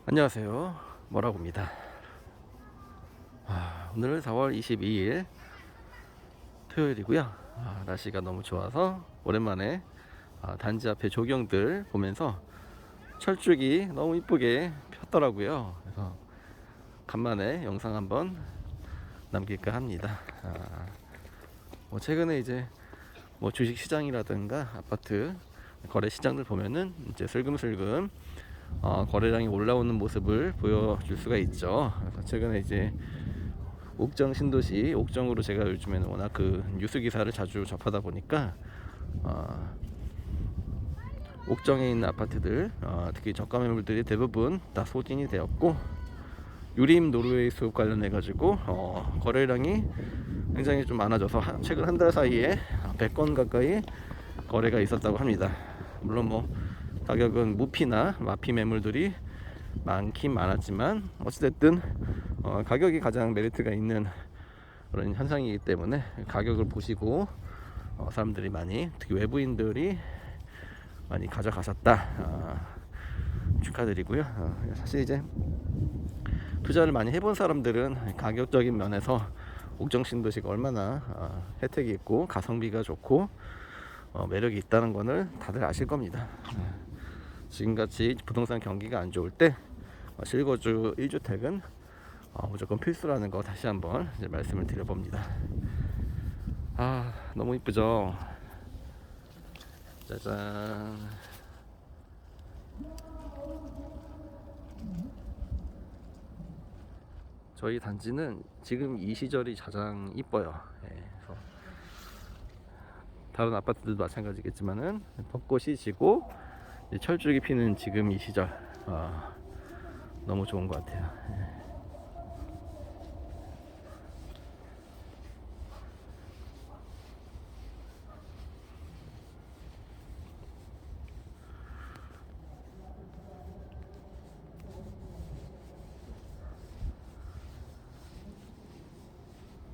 안녕하세요. 뭐라고입니다. 오늘은 4월 22일 토요일이고요. 날씨가 너무 좋아서 오랜만에 단지 앞에 조경들 보면서 철쭉이 너무 이쁘게 폈더라고요. 그래서 간만에 영상 한번 남길까 합니다. 최근에 이제 주식 시장이라든가 아파트 거래 시장들 보면은 이제 슬금슬금 거래량이 올라오는 모습을 보여줄 수가 있죠. 그래서 최근에 이제 옥정 신도시, 옥정으로 제가 요즘에는 워낙 그 뉴스 기사를 자주 접하다 보니까 옥정에 있는 아파트들, 특히 저가 매물들이 대부분 다 소진이 되었고, 유림 노르웨이 수업 관련해 가지고 거래량이 굉장히 좀 많아져서 최근 한 달 사이에 100건 가까이 거래가 있었다고 합니다. 물론 가격은 무피나 마피 매물들이 많긴 많았지만 어찌됐든 가격이 가장 메리트가 있는 그런 현상이기 때문에 가격을 보시고 사람들이 많이, 특히 외부인들이 많이 가져가셨다. 축하드리고요. 사실 이제 투자를 많이 해본 사람들은 가격적인 면에서 옥정 신도시가 얼마나 혜택이 있고 가성비가 좋고 매력이 있다는 것을 다들 아실 겁니다. 지금같이 부동산 경기가 안 좋을 때 실거주 1주택은 무조건 필수라는 거 다시 한번 이제 말씀을 드려봅니다. 너무 이쁘죠? 짜잔. 저희 단지는 지금 이 시절이 가장 이뻐요. 그래서 다른 아파트들도 마찬가지겠지만은 벚꽃이 지고 철쭉이 피는 지금 이 시절 너무 좋은 것 같아요.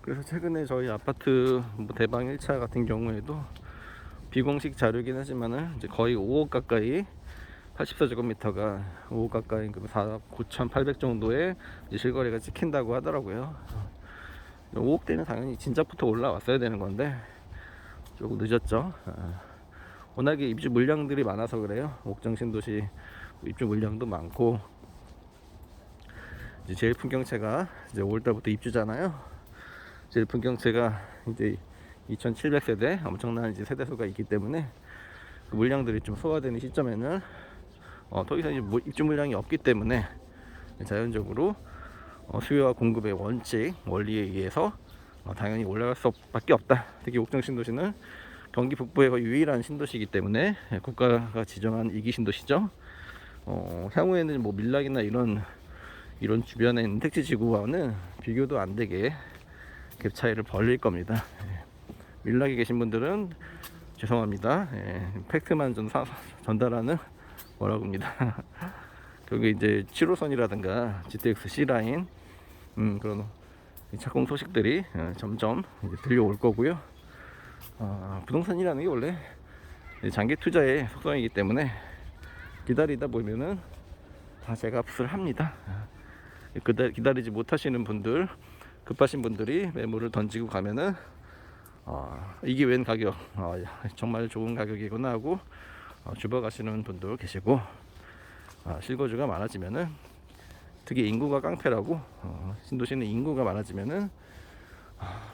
그래서 최근에 저희 아파트 대방 1차 같은 경우에도 비공식 자료긴 하지만은 이제 거의 5억 가까이 84제곱미터가 5억 가까이 9,800 정도의 실거래가 찍힌다고 하더라고요. 5억대는 당연히 진작부터 올라왔어야 되는 건데 조금 늦었죠. 워낙에 입주 물량들이 많아서 그래요. 옥정 신도시 입주 물량도 많고 이제 제일 풍경채가 이제 5월달부터 입주잖아요. 제일 풍경채가 이제 2,700세대 엄청난 이제 세대수가 있기 때문에 그 물량들이 좀 소화되는 시점에는 더 이상 이제 입주 물량이 없기 때문에 자연적으로 수요와 공급의 원칙 원리에 의해서 당연히 올라갈 수밖에 없다. 특히 옥정 신도시는 경기 북부의 거의 유일한 신도시이기 때문에 국가가 지정한 이기 신도시죠. 향후에는 밀락이나 이런 주변에 있는 택지 지구와는 비교도 안 되게 갭 차이를 벌릴 겁니다. 밀락에 계신 분들은 죄송합니다. 팩트만 전달하는 뭐라고 합니다. 그게 이제 7호선이라든가 GTX C라인 그런 착공 소식들이 점점 이제 들려올 거고요. 부동산이라는 게 원래 장기 투자의 속성이기 때문에 기다리다 보면은 다 제값을 합니다. 기다리지 못하시는 분들, 급하신 분들이 매물을 던지고 가면은 이게 웬 가격, 정말 좋은 가격이구나 하고 죽어가시는 분도 계시고, 실거주가 많아지면은, 특히 인구가 깡패라고, 신도시는 인구가 많아지면은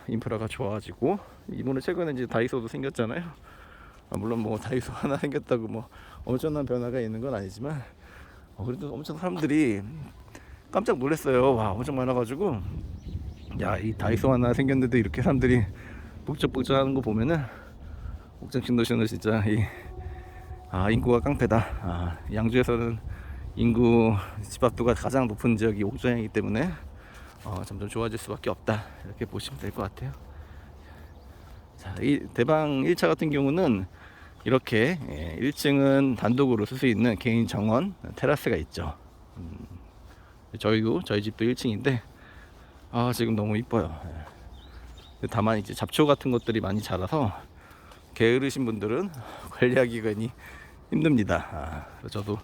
인프라가 좋아지고, 이번에 최근에 이제 다이소도 생겼잖아요. 물론 다이소 하나 생겼다고 엄청난 변화가 있는 건 아니지만 그래도 엄청 사람들이 깜짝 놀랐어요. 와, 엄청 많아가지고, 야, 이 다이소 하나 생겼는데 이렇게 사람들이 북적북적하는 거 보면은 옥정 신도시는 진짜 인구가 깡패다. 양주에서는 인구 집합도가 가장 높은 지역이 옥정이기 때문에 점점 좋아질 수밖에 없다, 이렇게 보시면 될 것 같아요. 자, 이 대방 1차 같은 경우는 이렇게 1층은 단독으로 쓸 수 있는 개인 정원 테라스가 있죠. 저희 집도 1층인데 지금 너무 이뻐요. 다만 이제 잡초 같은 것들이 많이 자라서 게으르신 분들은 관리하기가 힘듭니다. 저도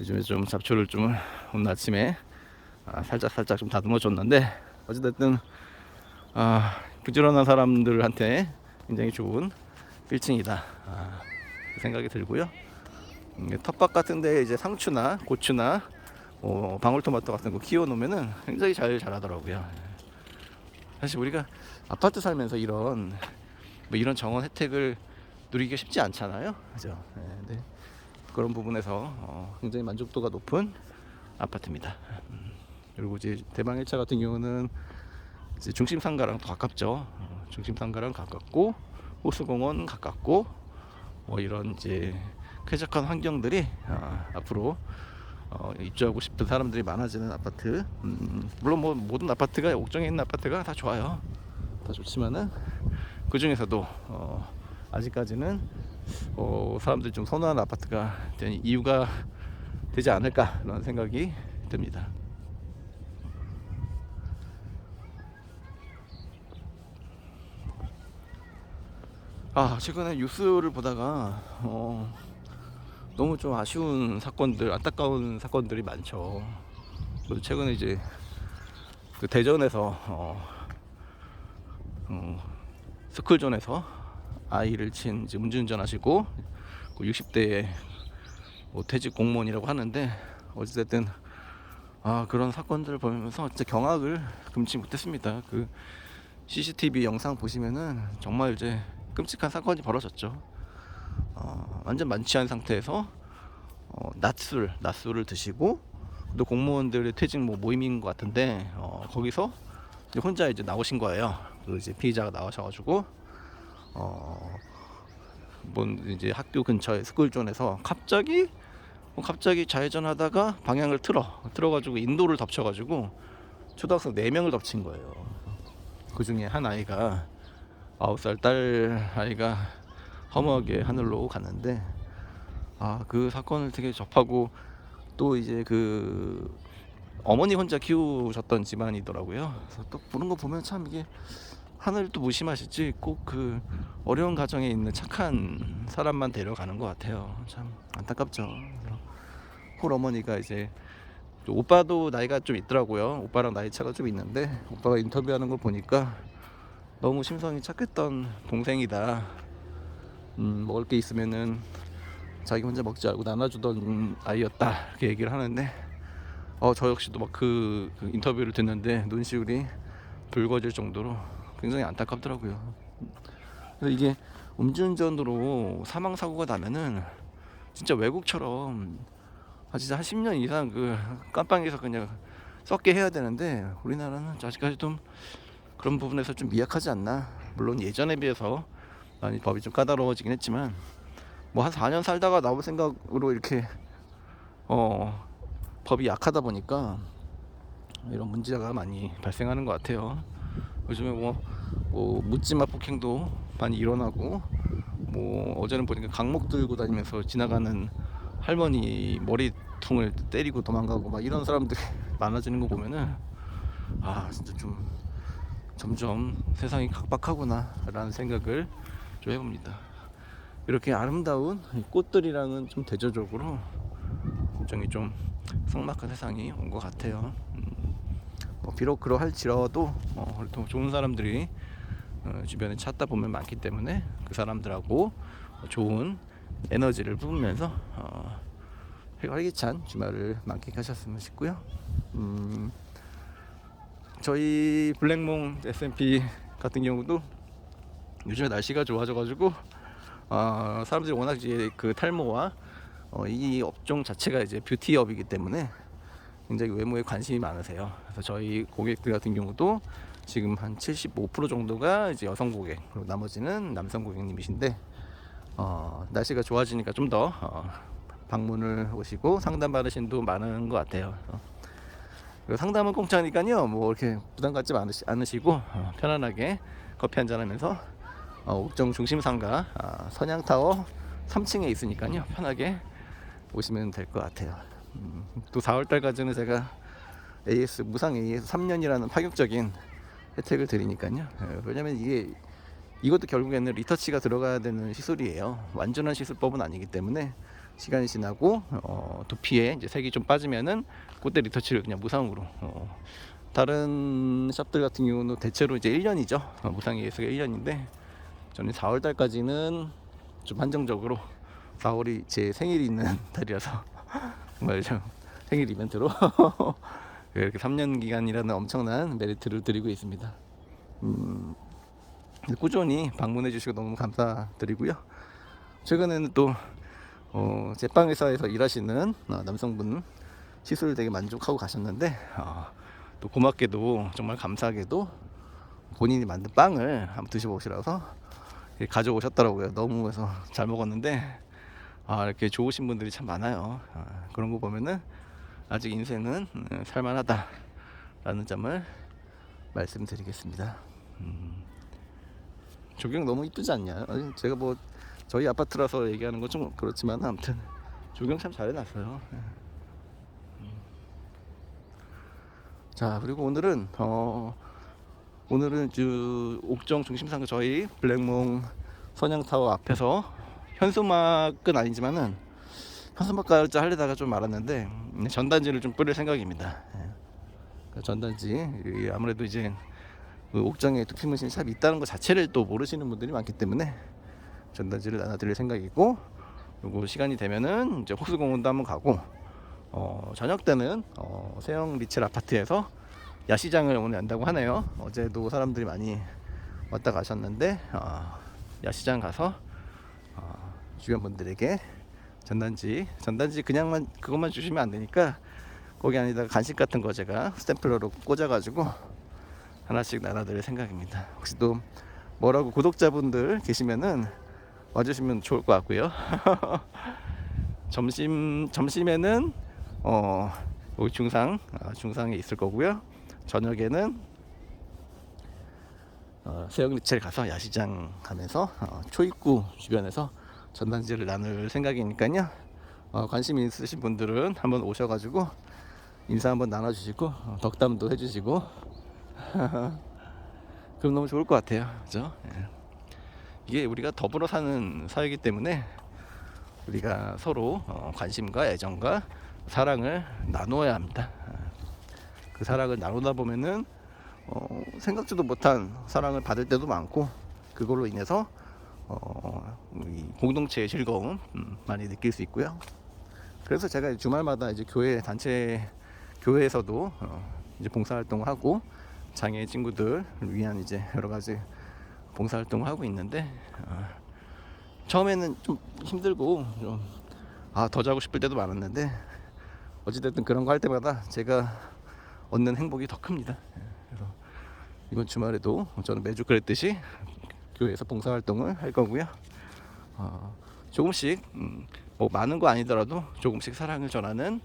요즘에 좀 잡초를 좀 오늘 아침에 살짝 좀 다듬어 줬는데, 어찌됐든 부지런한 사람들한테 굉장히 좋은 빌딩이다, 그 생각이 들고요. 텃밭 같은데 이제 상추나 고추나 방울토마토 같은 거 키워 놓으면은 굉장히 잘 자라더라고요. 사실 우리가 아파트 살면서 이런 이런 정원 혜택을 누리기가 쉽지 않잖아요, 그죠? 근데 그런 부분에서 굉장히 만족도가 높은 아파트입니다. 그리고 이제 대방 1차 같은 경우는 이제 중심 상가랑 더 가깝죠. 중심 상가랑 가깝고 호수공원 가깝고 이런 이제 쾌적한 환경들이 앞으로 입주하고 싶은 사람들이 많아지는 아파트. 물론 뭐 모든 아파트가, 옥정에 있는 아파트가 다 좋아요. 다 좋지만은 그 중에서도 아직까지는 사람들이 좀 선호하는 아파트가 된 이유가 되지 않을까라는 생각이 듭니다. 최근에 뉴스를 보다가 너무 좀 아쉬운 사건들, 안타까운 사건들이 많죠. 저도 최근에 이제 그 대전에서 스쿨존에서 아이를 친 이제 음주운전 하시고 60대의 퇴직 공무원이라고 하는데, 어찌됐든 그런 사건들을 보면서 진짜 경악을 금치 못했습니다. 그 CCTV 영상 보시면은 정말 이제 끔찍한 사건이 벌어졌죠. 완전 만취한 상태에서 낮술을 드시고, 또 공무원들의 퇴직 모임인 것 같은데 거기서 이제 혼자 이제 나오신 거예요. 그 이제 피의자가 나오셔가지고 이제 학교 근처에 스쿨존에서 갑자기 좌회전하다가 방향을 틀어가지고 인도를 덮쳐가지고 초등학생 4명을 덮친 거예요. 그 중에 한 아이가 9살 딸 아이가 허무하게 하늘로 갔는데, 그 사건을 되게 접하고, 또 이제 그 어머니 혼자 키우셨던 집안이더라고요. 그래서 또 그런 거 보면 참 이게 하늘을 또 무심하시지, 꼭 그 어려운 가정에 있는 착한 사람만 데려가는 것 같아요. 참 안타깝죠. 홀 어머니가 이제 오빠도 나이가 좀 있더라고요. 오빠랑 나이 차가 좀 있는데, 오빠가 인터뷰하는 걸 보니까 너무 심성이 착했던 동생이다. 먹을 게 있으면은 자기 혼자 먹지 않고 나눠주던 아이였다, 이렇게 얘기를 하는데, 저 역시도 막 그 인터뷰를 듣는데 눈시울이 붉어질 정도로 굉장히 안타깝더라고요. 그래서 이게 음주운전으로 사망 사고가 나면은 진짜 외국처럼 진짜 한 10년 이상 그 깜빵에서 그냥 썩게 해야 되는데, 우리나라는 아직까지 좀 그런 부분에서 좀 미약하지 않나. 물론 예전에 비해서 많이 법이 좀 까다로워지긴 했지만, 뭐 한 4년 살다가 나올 생각으로 이렇게 법이 약하다 보니까 이런 문제가 많이 발생하는 것 같아요. 요즘에 뭐 묻지마 폭행도 많이 일어나고, 어제는 보니까 강목 들고 다니면서 지나가는 할머니 머리통을 때리고 도망가고 막 이런 사람들이 많아지는 거 보면은 진짜 좀 점점 세상이 각박하구나 라는 생각을 좀 해봅니다. 이렇게 아름다운 꽃들이랑은 좀 대조적으로 굉장히 좀 삭막한 세상이 온 것 같아요. 비록 그러할지라도 또 좋은 사람들이 주변에 찾다 보면 많기 때문에 그 사람들하고 좋은 에너지를 뿜으면서 활기찬 주말을 만끽하셨으면 싶고요. 저희 블랙몽 SMP 같은 경우도 요즘에 날씨가 좋아져가지고 사람들이 워낙 이제 그 탈모와 이 업종 자체가 이제 뷰티업이기 때문에 굉장히 외모에 관심이 많으세요. 그래서 저희 고객들 같은 경우도 지금 한 75% 정도가 이제 여성 고객, 그리고 나머지는 남성 고객님이신데, 날씨가 좋아지니까 좀 더 방문을 오시고 상담 받으신 분 많은 것 같아요. 상담은 공짜니까요, 뭐 이렇게 부담 갖지 않으시고 편안하게 커피 한잔 하면서 옥정 중심 상가 선양타워 3층에 있으니까요, 편하게 오시면 될 것 같아요. 또 4월달까지는 제가 무상 AS 3년이라는 파격적인 혜택을 드리니까요. 왜냐면 이것도 결국에는 리터치가 들어가야 되는 시술이에요. 완전한 시술법은 아니기 때문에 시간이 지나고 두피에 이제 색이 좀 빠지면은 그때 리터치를 그냥 무상으로 다른 샵들 같은 경우는 대체로 이제 1년이죠. 무상 예수가 1년인데 저는 4월 달까지는 좀 한정적으로 4월이 제 생일이 있는 달이라서 정말 좀 생일 이벤트로 이렇게 3년 기간이라는 엄청난 메리트를 드리고 있습니다. 꾸준히 방문해 주시고 너무 감사드리고요. 최근에는 또 제빵회사에서 일하시는 남성분 시술을 되게 만족하고 가셨는데 또 고맙게도 정말 감사하게도 본인이 만든 빵을 한번 드셔보시라서 가져오셨더라고요. 너무 해서 잘 먹었는데 이렇게 좋으신 분들이 참 많아요. 그런 거 보면은 아직 인생은 살만하다 라는 점을 말씀드리겠습니다. 조경 너무 이쁘지 않냐? 제가 뭐 저희 아파트라서 얘기하는 건 좀 그렇지만 아무튼 조경 참 잘 해놨어요. 자, 그리고 오늘은 옥정 중심상 저희 블랙몽 선양타워 앞에서 현수막은 아니지만은 현수막까지 하려다가 좀 말았는데 전단지를 좀 뿌릴 생각입니다. 전단지 아무래도 이제 옥정에 두피문신 샵이 있다는 것 자체를 또 모르시는 분들이 많기 때문에 전단지를 나눠드릴 생각이고, 그리고 시간이 되면은 이제 호수공원도 한번 가고 저녁 때는 세영 리첼 아파트에서 야시장을 오늘 연다고 하네요. 어제도 사람들이 많이 왔다 가셨는데 야시장 가서 주변 분들에게 전단지 그냥만 그것만 주시면 안 되니까 거기 안에다가 간식 같은 거 제가 스탬플러로 꽂아가지고 하나씩 나눠드릴 생각입니다. 혹시 또 뭐라고 구독자분들 계시면은 와주시면 좋을 것 같고요. 점심에는 여기 중상에 있을 거고요. 저녁에는 세영리첼 가서 야시장 가면서 초입구 주변에서 전단지를 나눌 생각이니까요. 관심 있으신 분들은 한번 오셔가지고 인사 한번 나눠주시고 덕담도 해주시고 그럼 너무 좋을 것 같아요. 그죠? 이게 우리가 더불어 사는 사회이기 때문에 우리가 서로 관심과 애정과 사랑을 나누어야 합니다. 그 사랑을 나누다 보면은 생각지도 못한 사랑을 받을 때도 많고, 그걸로 인해서 이 공동체의 즐거움 많이 느낄 수 있고요. 그래서 제가 주말마다 이제 교회에서도 이제 봉사활동을 하고 장애 친구들 위한 이제 여러 가지 봉사활동을 하고 있는데 처음에는 좀 힘들고 더 자고 싶을 때도 많았는데 어찌됐든 그런 거 할 때마다 제가 얻는 행복이 더 큽니다. 그래서 이번 주말에도 저는 매주 그랬듯이 교회에서 봉사활동을 할 거고요. 조금씩 뭐 많은 거 아니더라도 조금씩 사랑을 전하는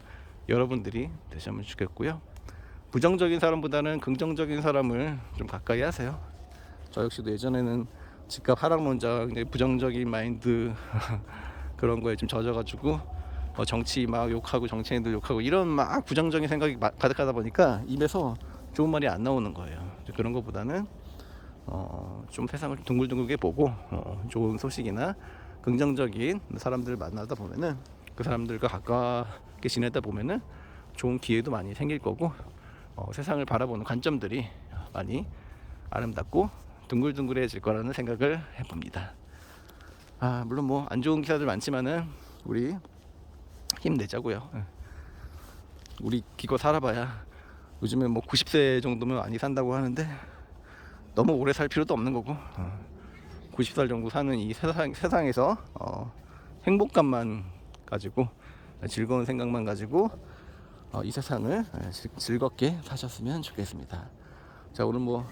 여러분들이 되시면 좋겠고요. 부정적인 사람보다는 긍정적인 사람을 좀 가까이 하세요. 저 역시도 예전에는 집값 하락론자, 부정적인 마인드 그런 거에 좀 젖어가지고 정치 막 욕하고 정치인들 욕하고 이런 막 부정적인 생각이 가득하다 보니까 입에서 좋은 말이 안 나오는 거예요. 그런 것보다는 좀 세상을 둥글둥글게 보고 좋은 소식이나 긍정적인 사람들을 만나다 보면은 그 사람들과 가깝게 지내다 보면은 좋은 기회도 많이 생길 거고 세상을 바라보는 관점들이 많이 아름답고 둥글둥글해질 거라는 생각을 해봅니다. 물론 뭐 안 좋은 기사들 많지만은 우리 힘내자고요. 우리 기껏 살아봐야 요즘에 뭐 90세 정도면 많이 산다고 하는데 너무 오래 살 필요도 없는 거고 90살 정도 사는 이 세상에서 행복감만 가지고 즐거운 생각만 가지고 이 세상을 즐겁게 사셨으면 좋겠습니다. 자, 오늘 뭐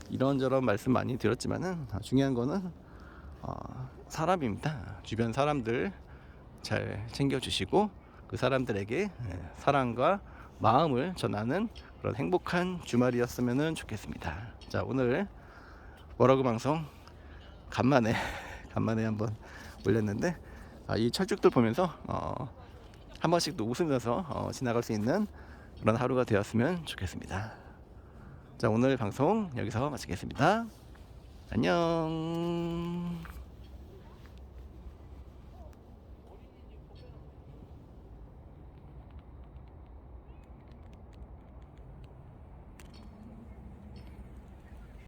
이런저런 말씀 많이 드렸지만은 중요한 거는 사람입니다. 주변 사람들 잘 챙겨주시고 그 사람들에게 사랑과 마음을 전하는 그런 행복한 주말이었으면 좋겠습니다. 자, 오늘 뭐라고 방송 간만에 한번 올렸는데 이 철쭉들 보면서 한 번씩 또 웃으면서 지나갈 수 있는 그런 하루가 되었으면 좋겠습니다. 자, 오늘 방송 여기서 마치겠습니다. 안녕.